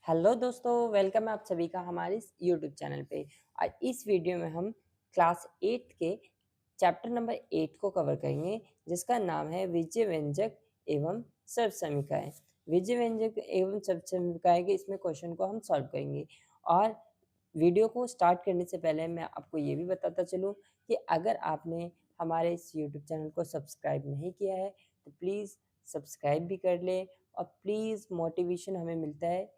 Hello दोस्तों, welcome है आप सभी का हमारे इस यूट्यूब चैनल पे। और इस वीडियो में हम क्लास 8 के चैप्टर नंबर 8 को कवर करेंगे, जिसका नाम है विजय व्यंजक एवं सर्व समीकरण। विजय व्यंजक एवं सर्व समीकरण के इसमें क्वेश्चन को हम सॉल्व करेंगे। और वीडियो को स्टार्ट करने से पहले मैं आपको ये भी बताता चलूँ कि अगर आपने हमारे इस यूट्यूब चैनल को सब्सक्राइब नहीं किया है तो प्लीज़ सब्सक्राइब भी कर लें। और प्लीज़ मोटिवेशन हमें मिलता है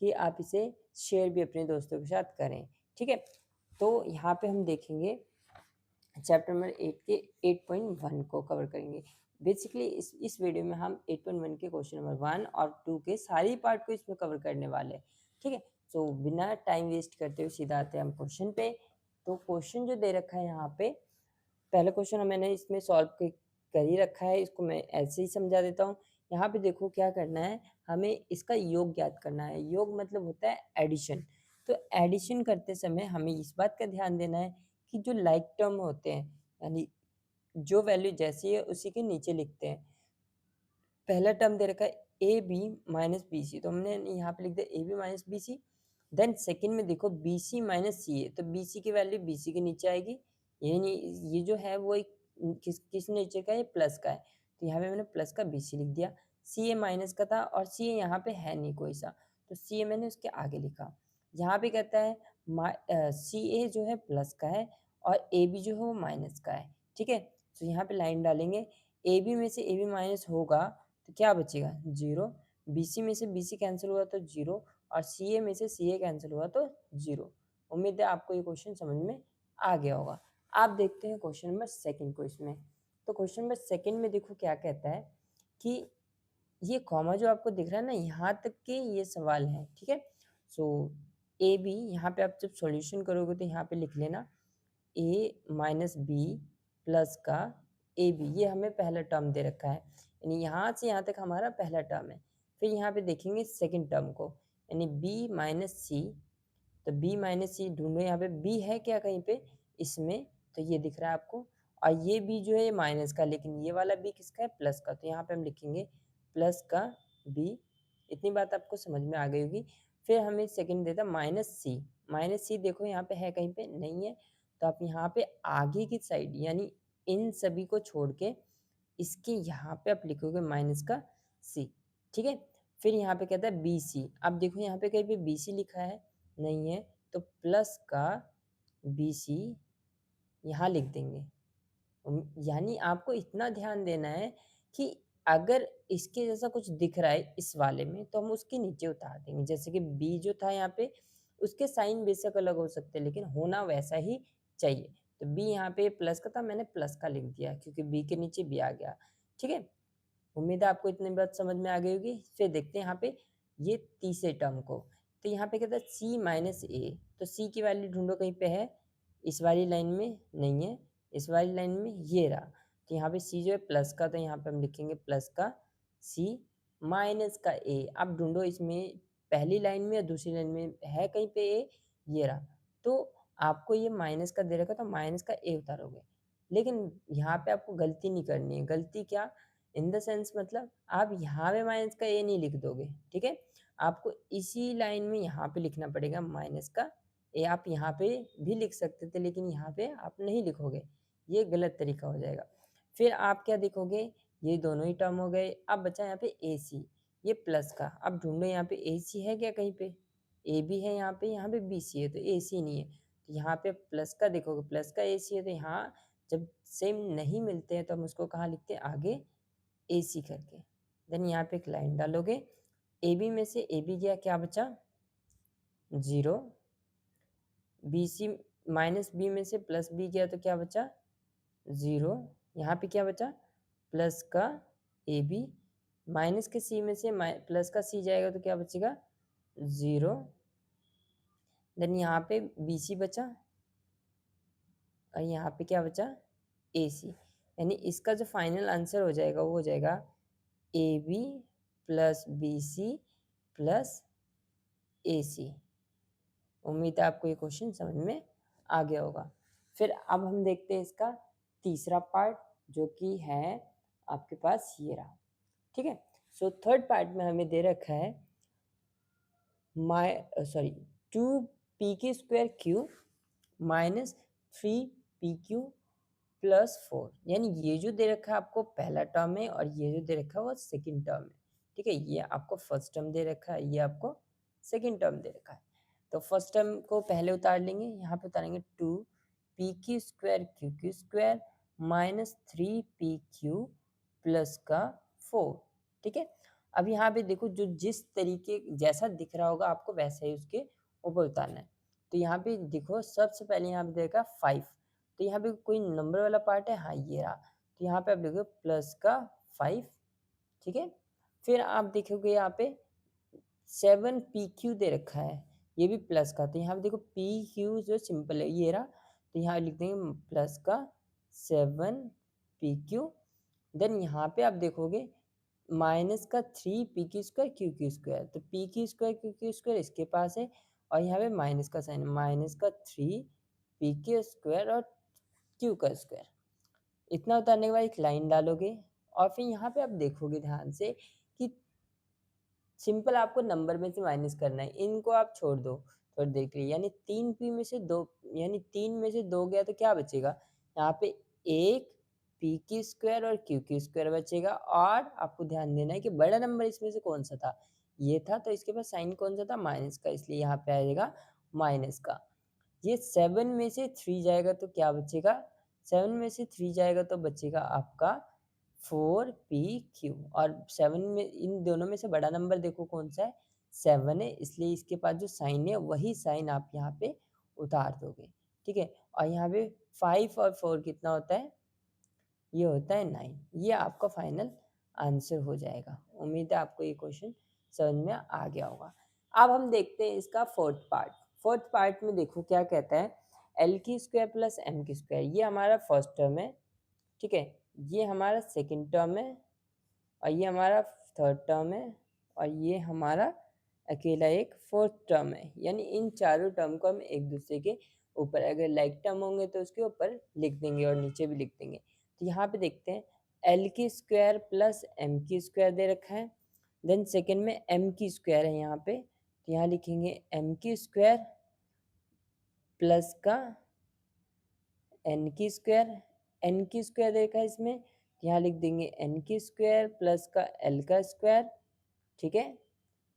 कि आप इसे शेयर भी अपने दोस्तों के साथ करें। ठीक है, तो यहाँ पे हम देखेंगे चैप्टर नंबर 8 के 8.1 को कवर करेंगे। बेसिकली इस वीडियो में हम 8.1 के क्वेश्चन नंबर 1 और 2 के सारी पार्ट को इसमें कवर करने वाले हैं। ठीक है, तो बिना टाइम वेस्ट करते हुए सीधा आते हैं हम क्वेश्चन पे। तो क्वेश्चन जो दे रखा है यहाँ पे, पहला क्वेश्चन मैंने इसमें सॉल्व कर ही रखा है, इसको मैं ऐसे ही समझा देता हूँ। यहाँ पे देखो क्या करना है, हमें इसका योग ज्ञात करना है। योग मतलब होता है एडिशन। तो एडिशन करते समय हमें इस बात का ध्यान देना है कि जो लाइक टर्म होते हैं, यानी जो वैल्यू जैसी है उसी के नीचे लिखते हैं। पहला टर्म दे रखा है A B minus B C, तो हमने यहाँ पे लिख दिया A B minus B C. Then second में देखो बी सी माइनस सी ए, तो बी सी की वैल्यू बी सी के नीचे आएगी। ये जो है वो एक किस नेचर का है, प्लस का है, तो यहाँ पे मैंने प्लस का बी सी लिख दिया। सी ए माइनस का था और सी ए यहाँ पे है नहीं कोई सा, तो सी ए मैंने उसके आगे लिखा। यहाँ पे कहता है सी ए जो है प्लस का है और ए बी जो है वो माइनस का है। ठीक है, तो यहाँ पे लाइन डालेंगे, ए बी में से ए बी माइनस होगा तो क्या बचेगा, जीरो। बी सी में से बी सी कैंसिल हुआ तो जीरो, और सी ए में से सी ए कैंसिल हुआ तो जीरो। उम्मीद है आपको ये क्वेश्चन समझ में आ गया होगा। आप देखते हैं क्वेश्चन नंबर सेकंड को इसमें। तो क्वेश्चन नंबर सेकंड में देखो क्या कहता है कि ये कॉमा जो आपको दिख रहा है ना, यहाँ तक के ये सवाल है। ठीक है, सो ए बी, यहाँ पे आप जब सॉल्यूशन करोगे तो यहाँ पे लिख लेना ए माइनस बी प्लस का ए बी, ये हमें पहला टर्म दे रखा है, यानी यहाँ से यहाँ तक हमारा पहला टर्म है। फिर यहाँ पे देखेंगे सेकंड टर्म को, यानी बी माइनस सी, तो बी माइनस सी ढूंढो, यहाँ पे बी है क्या कहीं पे इसमें, तो ये दिख रहा है आपको। और ये बी जो है माइनस का, लेकिन ये वाला बी किसका है, प्लस का, तो यहाँ पे हम लिखेंगे प्लस का बी। इतनी बात आपको समझ में आ गई होगी। फिर हमें सेकंड देता माइनस सी। माइनस सी देखो यहाँ पे है कहीं पे, नहीं है, तो आप यहाँ पे आगे की साइड यानी इन सभी को छोड़ के इसके यहाँ पे आप लिखोगे माइनस का सी। ठीक है, फिर यहाँ पे कहता है बी सी। अब देखो यहाँ पे कहीं पे बी सी लिखा है, नहीं है, तो प्लस का बी सी यहाँ लिख देंगे। यानी आपको इतना ध्यान देना है कि अगर इसके जैसा कुछ दिख रहा है इस वाले में तो हम उसके नीचे उतार देंगे। जैसे कि बी जो था यहाँ पे, उसके साइन बेशक अलग हो सकते हैं लेकिन होना वैसा ही चाहिए। तो बी यहाँ पे प्लस का था, मैंने प्लस का लिख दिया क्योंकि बी के नीचे बी आ गया। ठीक है, उम्मीद है आपको इतनी बात समझ में आ गई होगी। फिर देखते हैं यहाँ पे ये तीसरे टर्म को। तो यहाँ पे कहता है सी माइनस ए, तो सी की वैल्यू ढूंढो, कहीं पे है इस वाली लाइन में, नहीं है, इस वाली लाइन में ये रहा। तो यहाँ पे सी जो है प्लस का, तो यहाँ पे हम लिखेंगे प्लस का सी माइनस का ए। अब ढूंढो इसमें पहली लाइन में या दूसरी लाइन में है कहीं पे ए, ये रहा। तो आपको ये माइनस का दे रखा, तो माइनस का ए उतारोगे। लेकिन यहाँ पे आपको गलती नहीं करनी है। गलती क्या, इन द सेंस मतलब आप यहाँ पे माइनस का ए नहीं लिख दोगे। ठीक है, आपको इसी लाइन में यहाँ पे लिखना पड़ेगा माइनस का ए। आप यहाँ पे भी लिख सकते थे लेकिन यहाँ पे आप नहीं लिखोगे, ये गलत तरीका हो जाएगा। फिर आप क्या लिखोगे, ये दोनों ही टर्म हो गए। अब बचा यहाँ पे ए सी, ये प्लस का। अब ढूंढो यहाँ पे ए सी है क्या कहीं पे, ए बी है यहाँ पे बी सी है, तो ए सी नहीं है। तो यहाँ पे प्लस का देखोगे, प्लस का ए सी है, तो यहाँ जब सेम नहीं मिलते हैं तो हम उसको कहाँ लिखते हैं, आगे ए सी करके। देन यहाँ पे एक लाइन डालोगे, ए बी में से ए बी गया, क्या बचा, zero. B C minus B में से प्लस बी गया तो क्या बचा, ज़ीरो। यहाँ पे क्या बचा, प्लस का ए बी। माइनस के सी में से प्लस का सी जाएगा तो क्या बचेगा, ज़ीरो। देन यहाँ पे बी सी बचा और यहाँ पे क्या बचा, ए सी। यानी इसका जो फाइनल आंसर हो जाएगा वो हो जाएगा A B plus B C plus A C. उम्मीद है आपको ये क्वेश्चन समझ में आ गया होगा। फिर अब हम देखते हैं इसका तीसरा पार्ट, जो कि है आपके पास ये रहा। ठीक है, सो थर्ड पार्ट में हमें दे रखा है sorry 2pq² minus 3pq plus 4, यानी ये जो दे रखा है आपको पहला टर्म है और ये जो दे रखा है वो सेकंड टर्म है। ठीक है, ये आपको फर्स्ट टर्म दे रखा है, ये आपको सेकंड टर्म दे रखा है। तो फर्स्ट टर्म को पहले उतार लेंगे, यहाँ पे उतारेंगे 2pq² qq² minus 3pq plus का 4। ठीक है, अब यहाँ पे देखो जो जिस तरीके जैसा दिख रहा होगा आपको वैसा ही उसके ऊपर उतारना है। तो यहाँ पे देखो सबसे पहले यहाँ पे देखा 5, तो यहाँ पे कोई नंबर वाला पार्ट है, हाँ ये रहा, तो यहाँ पे आप देखो प्लस का 5। ठीक है, फिर आप देखोगे यहाँ पे 7pq दे रखा है, ये भी प्लस का, तो यहाँ पे देखो pq जो सिंपल है ये रहा, तो यहाँ लिख देंगे प्लस का 7pq। देन यहाँ पे आप देखोगे माइनस का 3pq² qq², तो pq² qq² इसके पास है और यहाँ पे माइनस का साइन, माइनस का 3pq² और q²। इतना उतारने के बाद एक लाइन डालोगे और फिर यहाँ पे आप देखोगे ध्यान से कि सिंपल आपको नंबर में से माइनस करना है, इनको आप छोड़ दो थोड़ी देर के लिए, यानी 3p में से 2, यानी 3 में से 2 गया तो क्या बचेगा, यहाँ पे एक pq² और qq² बचेगा। और आपको ध्यान देना है कि बड़ा नंबर इसमें से कौन सा था, ये था, तो इसके पास साइन कौन सा था, माइनस का, इसलिए यहाँ पे आएगा माइनस का। ये 7 में से 3 जाएगा तो क्या बचेगा, 7 में से 3 जाएगा तो बचेगा आपका 4pq, और 7 में इन दोनों में से बड़ा नंबर देखो कौन सा है, 7 है, इसलिए इसके पास जो साइन है वही साइन आप यहाँ पे उतार दोगे। ठीक है, और यहाँ पे 5 और 4 कितना होता है, ये होता है 9। ये आपका फाइनल आंसर हो जाएगा। उम्मीद है आपको ये क्वेश्चन समझ में आ गया होगा। अब हम देखते हैं इसका फोर्थ पार्ट। फोर्थ पार्ट में देखो क्या कहता है, l² प्लस m², ये हमारा फर्स्ट टर्म है। ठीक है, ये हमारा सेकंड टर्म है और ये हमारा थर्ड टर्म है और ये हमारा अकेला एक फोर्थ टर्म है। यानी इन चारों टर्म को हम एक दूसरे के ऊपर अगर लाइक टर्म होंगे तो उसके ऊपर लिख देंगे और नीचे भी लिख देंगे। तो यहाँ पे देखते हैं l² प्लस m² दे रखा है, देन सेकेंड में m² है यहाँ पे, तो यहाँ लिखेंगे m² प्लस का n² देखा है इसमें, यहाँ लिख देंगे n² प्लस का l²। ठीक है,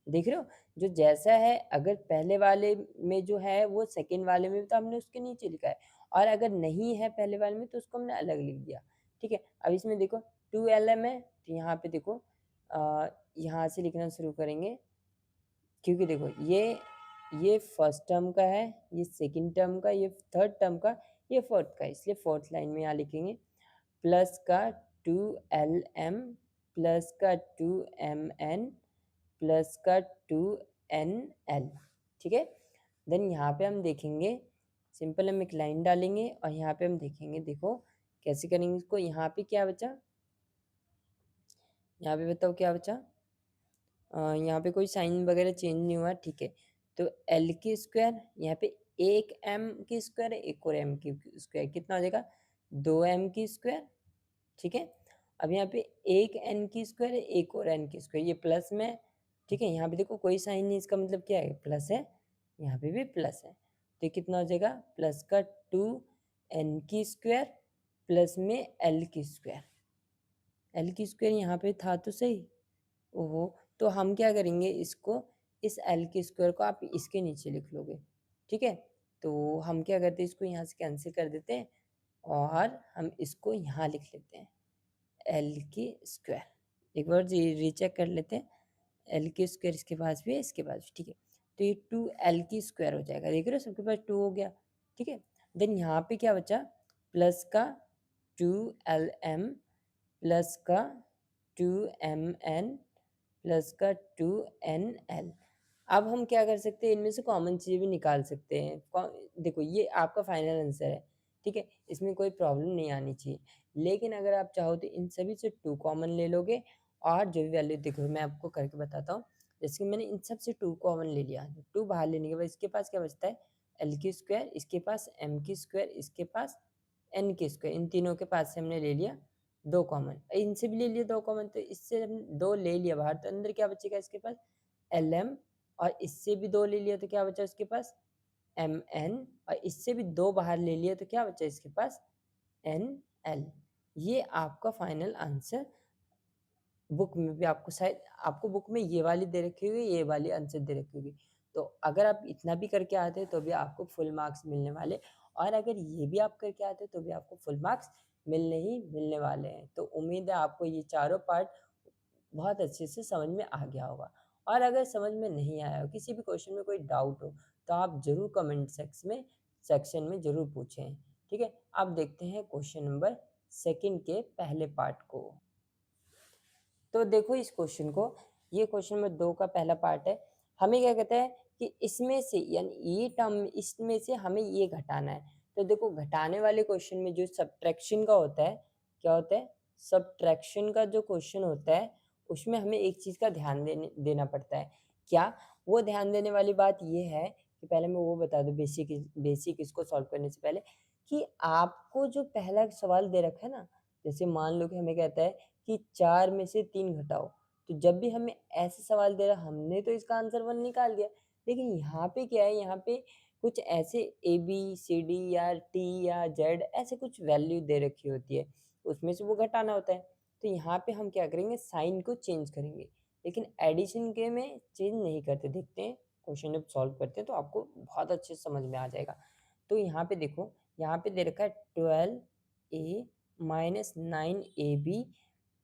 देख रहे हो जो जैसा है, अगर पहले वाले में जो है वो सेकंड वाले में तो हमने उसके नीचे लिखा है, और अगर नहीं है पहले वाले में तो उसको हमने अलग लिख दिया। ठीक है, अब इसमें देखो 2lm है, तो यहाँ पे देखो यहाँ से लिखना शुरू करेंगे, क्योंकि देखो ये फर्स्ट टर्म का है, ये सेकंड टर्म का, ये थर्ड टर्म का, ये फोर्थ का, इसलिए फोर्थ लाइन में यहाँ लिखेंगे प्लस का 2lm प्लस का 2mn प्लस का 2nl। ठीक है, देन यहाँ पे हम देखेंगे, सिंपल हम एक लाइन डालेंगे और यहाँ पे हम देखेंगे, देखो कैसे करेंगे इसको। यहाँ पे क्या बचा, यहाँ पे बताओ क्या बचा, यहाँ पे कोई साइन वगैरह चेंज नहीं हुआ। ठीक है, तो l² यहाँ पे एक m² है, एक और m², कितना हो जाएगा 2m²। ठीक है, अब यहाँ पे एक n² है, एक और n², ये प्लस में। ठीक है, यहाँ पे देखो कोई साइन नहीं, इसका मतलब क्या है, प्लस है, यहाँ पे भी प्लस है, तो कितना हो जाएगा प्लस का 2n² प्लस में l²। l² यहाँ पे था तो सही, ओहो, तो हम क्या करेंगे, इसको इस l² को आप इसके नीचे लिख लोगे। ठीक है, तो हम क्या करते हैं, इसको यहाँ से कैंसिल कर देते हैं और हम इसको यहाँ लिख लेते हैं l²। एक बार रीचेक कर लेते हैं, l² इसके पास भी है, इसके पास भी। ठीक है, तो ये 2l² हो जाएगा, देख रहे हो सबके पास 2 हो गया। ठीक है, देन यहाँ पे क्या बचा, प्लस का 2lm प्लस का 2mn प्लस का 2nl। अब हम क्या कर सकते हैं, इनमें से कॉमन चीज़ें भी निकाल सकते हैं। देखो ये आपका फाइनल आंसर है। ठीक है, इसमें कोई प्रॉब्लम नहीं आनी चाहिए, लेकिन अगर आप चाहो तो इन सभी से 2 कॉमन ले लोगे और जो भी वैल्यू, देखो मैं आपको करके बताता हूँ। जैसे कि मैंने इन सब से 2 कॉमन ले लिया, 2 बाहर लेने के बाद इसके पास क्या बचता है, l², इसके पास m², इसके पास n², इन तीनों के पास से हमने ले लिया 2 कॉमन, इनसे भी ले लिया 2 कॉमन, तो इससे हम 2 ले लिया बाहर, तो अंदर क्या बचेगा इसके पास lm और इससे भी 2 ले लिया तो क्या बचा उसके पास mn, और इससे भी 2 बाहर ले लिया तो क्या बचा इसके पास nl। ये आपका फाइनल आंसर बुक में भी आपको शायद आपको बुक में ये वाली दे रखी होगी, ये वाली आंसर दे रखी होगी। तो अगर आप इतना भी करके आते हैं तो भी आपको फुल मार्क्स मिलने वाले, और अगर ये भी आप करके आते हैं तो भी आपको फुल मार्क्स मिलने ही मिलने वाले हैं। तो उम्मीद है आपको ये चारों पार्ट बहुत अच्छे से समझ में आ गया होगा। और अगर समझ में नहीं आया हो, किसी भी क्वेश्चन में कोई डाउट हो, तो आप ज़रूर कमेंट सेक्शन में ज़रूर पूछें। ठीक है, अब देखते हैं क्वेश्चन नंबर सेकंड के पहले पार्ट को। तो देखो इस क्वेश्चन को, ये क्वेश्चन नंबर 2 का पहला पार्ट है। हमें क्या कहता है कि इसमें से यानी ये टर्म इसमें से हमें ये घटाना है। तो देखो घटाने वाले क्वेश्चन में जो सब्ट्रैक्शन का होता है, क्या होता है? सब्ट्रैक्शन का जो क्वेश्चन होता है, उसमें हमें एक चीज़ का ध्यान देना पड़ता है। क्या? वो ध्यान देने वाली बात ये है कि पहले मैं वो बता दूँ बेसिक इसको सॉल्व करने से पहले, कि आपको जो पहला सवाल दे रखा है ना, जैसे मान लो कि हमें कहता है कि 4 में से 3 घटाओ। तो जब भी हमें ऐसे सवाल दे रहा है, हमने तो इसका आंसर 1 निकाल दिया। लेकिन यहाँ पे क्या है, यहाँ पे कुछ ऐसे ए, बी, सी, डी या टी या जेड ऐसे कुछ वैल्यू दे रखी होती है, उसमें से वो घटाना होता है। तो यहाँ पे हम क्या करेंगे, साइन को चेंज करेंगे। लेकिन एडिशन के में चेंज नहीं करते। देखते हैं क्वेश्चन जब सॉल्व करते हैं तो आपको बहुत अच्छे से समझ में आ जाएगा। तो यहाँ पे देखो, यहाँ पे दे रखा है 12a minus 9ab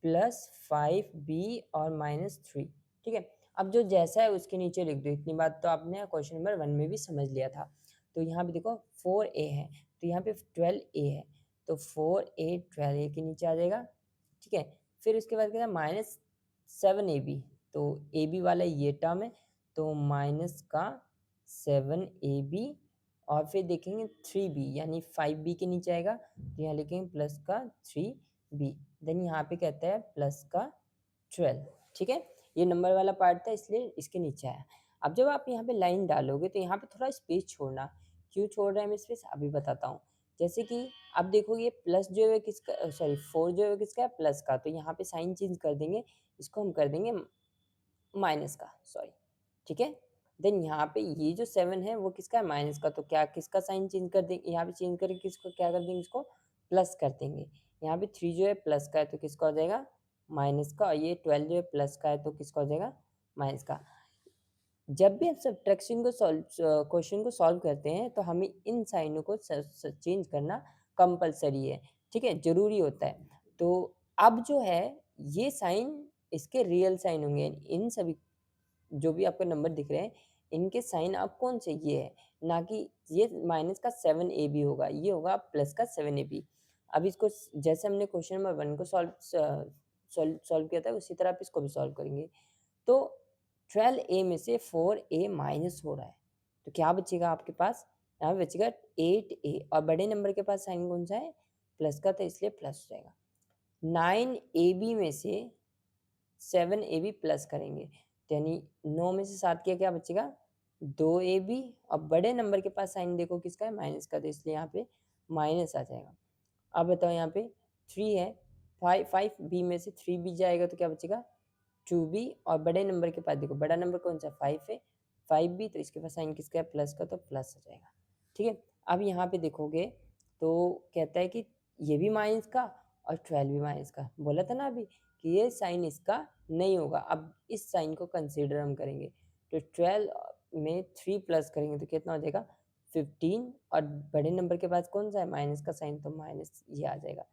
plus 5b और माइनस 3। ठीक है, अब जो जैसा है उसके नीचे लिख दो। इतनी बात तो आपने क्वेश्चन नंबर 1 में भी समझ लिया था। तो यहाँ पे देखो 4a है, तो यहाँ पे 12a है, तो 4a 12a के नीचे आ जाएगा। ठीक है, फिर उसके बाद क्या है, माइनस 7ab, तो ab वाला ये टर्म है, तो माइनस का 7ab, और फिर देखेंगे 3b यानी 5b के नीचे आएगा, तो यहाँ लिखेंगे प्लस का 3b। देन यहाँ पे कहता है प्लस का 12। ठीक है, ये नंबर वाला पार्ट था इसलिए इसके नीचे आया। अब जब आप यहाँ पे लाइन डालोगे तो यहाँ पे थोड़ा स्पेस छोड़ना। क्यों छोड़ रहे हैं हम स्पेस, अभी बताता हूँ। जैसे कि अब देखोगे प्लस जो है किसका, सॉरी 4 जो है किसका है, प्लस का, तो यहाँ पे साइन चेंज कर देंगे, इसको हम कर देंगे माइनस का, सॉरी। ठीक है, देन यहाँ पे ये जो 7 है वो किसका है, माइनस का, तो क्या किसका साइन चेंज कर देंगे, यहाँ पे चेंज करके किसको क्या कर देंगे, इसको प्लस कर देंगे। यहाँ पे 3 जो है प्लस का है तो किसका हो जाएगा, माइनस का, और ये 12 जो है प्लस का है तो किसका हो जाएगा, माइनस का। जब भी आप सब्ट्रैक्शन को क्वेश्चन को सॉल्व करते हैं तो हमें इन साइनों को चेंज करना कंपलसरी है। ठीक है, जरूरी होता है। तो अब जो है ये साइन इसके रियल साइन होंगे, इन सभी जो भी आपको नंबर दिख रहे हैं इनके साइन अब कौन से ये है, ना कि ये माइनस का 7ab होगा, ये होगा प्लस का 7ab। अब इसको जैसे हमने क्वेश्चन नंबर 1 को सॉल्व किया था उसी तरह आप इसको भी सॉल्व करेंगे। तो 12a में से 4a माइनस हो रहा है, तो क्या बचेगा आपके पास, यहाँ पे बचेगा 8a, और बड़े नंबर के पास साइन कौन सा है, प्लस का, तो इसलिए प्लस हो जाएगा। 9ab में से 7ab प्लस करेंगे, तो यानी 9 में से 7 किया, क्या बचेगा 2ab, और बड़े नंबर के पास साइन देखो किसका है, माइनस का, तो इसलिए यहाँ पे माइनस आ जाएगा। अब बताओ यहाँ पे 3 है, 5b में से 3b जाएगा तो क्या बचेगा 2b, और बड़े नंबर के पास देखो बड़ा नंबर कौन सा 5 है, 5b, तो इसके पास साइन किसका है, प्लस का, तो प्लस हो जाएगा। ठीक है, अब यहाँ पे देखोगे तो कहता है कि ये भी माइनस का और 12 भी माइनस का, बोला था ना अभी कि ये साइन इसका नहीं होगा। अब इस साइन को कंसीडर हम करेंगे, तो 12 में 3 प्लस करेंगे तो कितना हो जाएगा 15, और बड़े नंबर के पास कौन सा है, माइनस का साइन, तो माइनस ये आ जाएगा।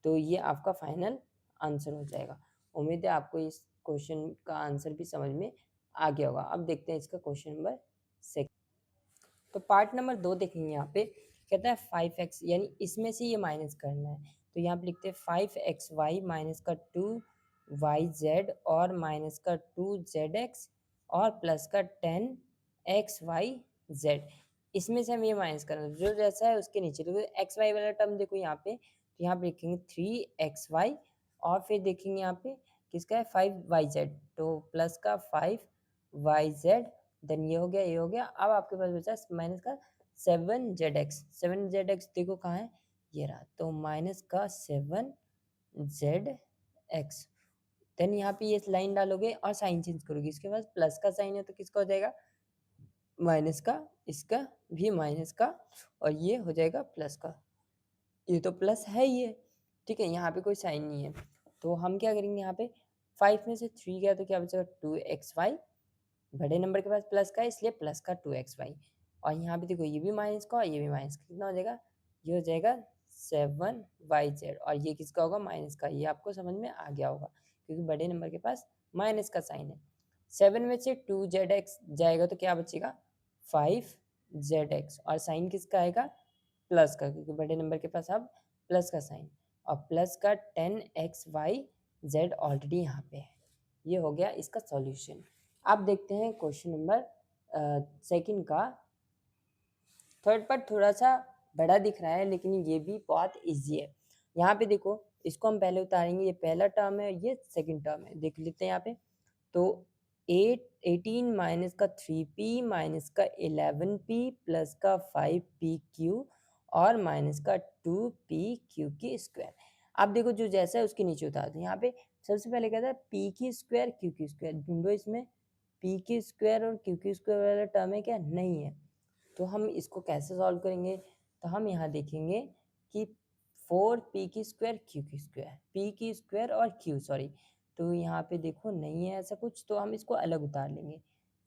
तो ये आपका फाइनल आंसर हो जाएगा। उम्मीद है आपको इस क्वेश्चन का आंसर भी समझ में आ गया होगा। अब देखते हैं इसका क्वेश्चन नंबर 6। तो पार्ट नंबर 2 देखेंगे, यहाँ पे कहता है 5x, यानी इसमें से ये माइनस करना है। तो यहाँ पे लिखते हैं 5xy माइनस का 2yz और माइनस का 2zx और प्लस का 10xyz। इसमें से हम ये माइनस करना है, जो जैसा है उसके नीचे देखो एक्स वाई वाला टर्म देखो यहाँ पे, तो यहाँ पे लिखेंगे 3xy, और फिर देखेंगे यहाँ पे किसका है 5yz, तो प्लस का 5yz, देन ये हो गया, ये हो गया। अब आपके पास बचा माइनस का 7zx, 7zx देखो कहाँ है, ये रहा, तो माइनस का 7zx, देन यहाँ पे ये लाइन डालोगे और साइन चेंज करोगे, इसके बाद प्लस का साइन है तो किसका हो जाएगा, माइनस का, इसका भी माइनस का, और ये हो जाएगा प्लस का। ये तो प्लस है ही है, ठीक है, यहाँ पे कोई साइन नहीं है। तो हम क्या करेंगे, यहाँ पे 5 में से 3 गया तो क्या बचेगा 2xy, बड़े नंबर के पास प्लस का है इसलिए प्लस का 2xy, और यहाँ पे देखो ये भी माइनस का और ये भी माइनस का, कितना हो जाएगा, ये हो जाएगा 7yz, और ये किसका होगा, माइनस का। ये आपको समझ में आ गया होगा क्योंकि बड़े नंबर के पास माइनस का साइन है। 7 में से 2zx जाएगा तो क्या बचेगा 5zx, और साइन किसका आएगा, प्लस का, क्योंकि बड़े नंबर के पास अब प्लस का साइन, और प्लस का 10xyz ऑलरेडी यहाँ पे है। ये हो गया इसका सॉल्यूशन। अब देखते हैं क्वेश्चन नंबर सेकंड का। थर्ड पार्ट थोड़ा सा बड़ा दिख रहा है लेकिन ये भी बहुत इजी है। यहाँ पे देखो, इसको हम पहले उतारेंगे, ये पहला टर्म है, ये सेकंड टर्म है, देख लेते हैं यहाँ पे। तो 18 माइनस का 3p माइनस का 11p प्लस का 5pq और माइनस का 2pq की स्क्वायर। आप देखो जो जैसा है उसके नीचे उतार दो। यहाँ पे सबसे पहले कहता है p की स्क्वायर q की स्क्वायर, ढूंढो इसमें p की स्क्वायर और q की स्क्वायर वाला टर्म है क्या, नहीं है। तो हम इसको कैसे सॉल्व करेंगे, तो हम यहाँ देखेंगे कि 4p की स्क्वायर q की स्क्वायर, p की स्क्वायर और q, सॉरी, तो यहाँ पे देखो नहीं है ऐसा कुछ, तो हम इसको अलग उतार लेंगे।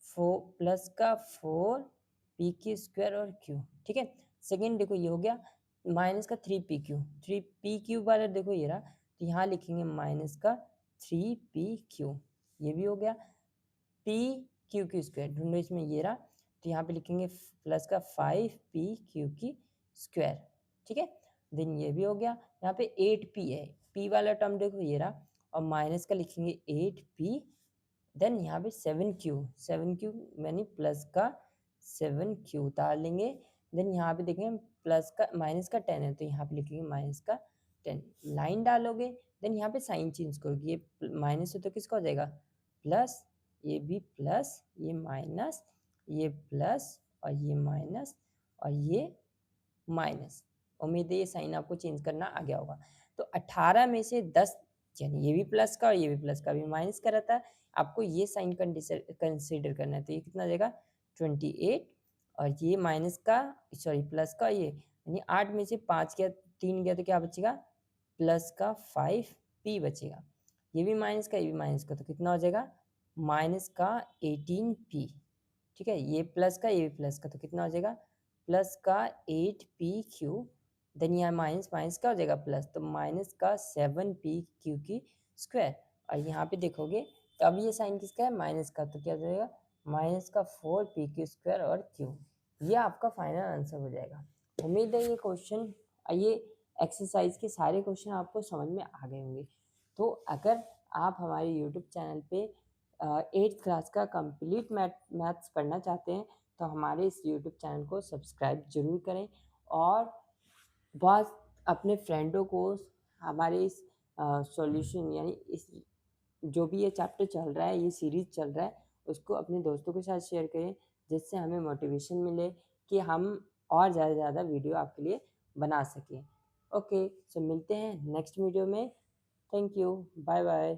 4 प्लस का 4p की स्क्वायर और q, ठीक है। सेकेंड देखो ये हो गया, माइनस का 3pq, 3pq वाला देखो ये रहा, तो यहाँ लिखेंगे माइनस का 3pq, ये भी हो गया। pq की स्क्वायर ढूंढो, इसमें ये रहा, तो यहाँ पे लिखेंगे प्लस का 5pq की स्क्वायर, ठीक है। देन ये भी हो गया। यहाँ पे 8p है, p वाला टर्म देखो ये रहा, और माइनस का लिखेंगे 8p। देन यहाँ पे 7q यानी प्लस का 7q उतार लेंगे। देन यहाँ पे देखेंगे प्लस का माइनस का 10 है तो यहाँ पे लिखेंगे माइनस का 10, लाइन डालोगे। देन यहाँ पे साइन चेंज करोगे, ये माइनस है तो किसका हो जाएगा प्लस, ये भी प्लस, ये माइनस, ये प्लस और ये माइनस और ये माइनस। उम्मीद है ये साइन आपको चेंज करना आ गया होगा। तो 18 में से 10, यानी ये भी प्लस का और ये भी प्लस का, अभी माइनस का रहता है, आपको ये साइन कंसिडर करना है, तो ये कितना आ जाएगा 28, और ये माइनस का, सॉरी प्लस का, ये यानी 8 में से 5 गया, 3 गया तो क्या बचेगा प्लस का 5p बचेगा। ये भी माइनस का, ये भी माइनस का, तो कितना हो जाएगा माइनस का 18p, ठीक है। ये प्लस का, ये भी प्लस का, तो कितना हो जाएगा प्लस का 8pq। देन यहाँ माइनस माइनस का हो जाएगा प्लस, तो माइनस का 7pq की स्क्वायर, और यहाँ पे देखोगे तो अब ये साइन किसका है माइनस का, तो क्या हो जाएगा माइनस का 4pq स्क्वायर और q। ये आपका फाइनल आंसर हो जाएगा। उम्मीद है ये क्वेश्चन, ये एक्सरसाइज के सारे क्वेश्चन आपको समझ में आ गए होंगे। तो अगर आप हमारे यूट्यूब चैनल पे 8th क्लास का कंप्लीट मैथ्स पढ़ना चाहते हैं तो हमारे इस यूट्यूब चैनल को सब्सक्राइब जरूर करें, और बहुत अपने फ्रेंडों को हमारे इस सॉल्यूशन यानी इस जो भी ये चैप्टर चल रहा है, ये सीरीज़ चल रहा है, उसको अपने दोस्तों के साथ शेयर करें, जिससे हमें मोटिवेशन मिले कि हम और ज़्यादा से ज़्यादा वीडियो आपके लिए बना सकें। ओके, सो मिलते हैं नेक्स्ट वीडियो में। Thank you, bye bye.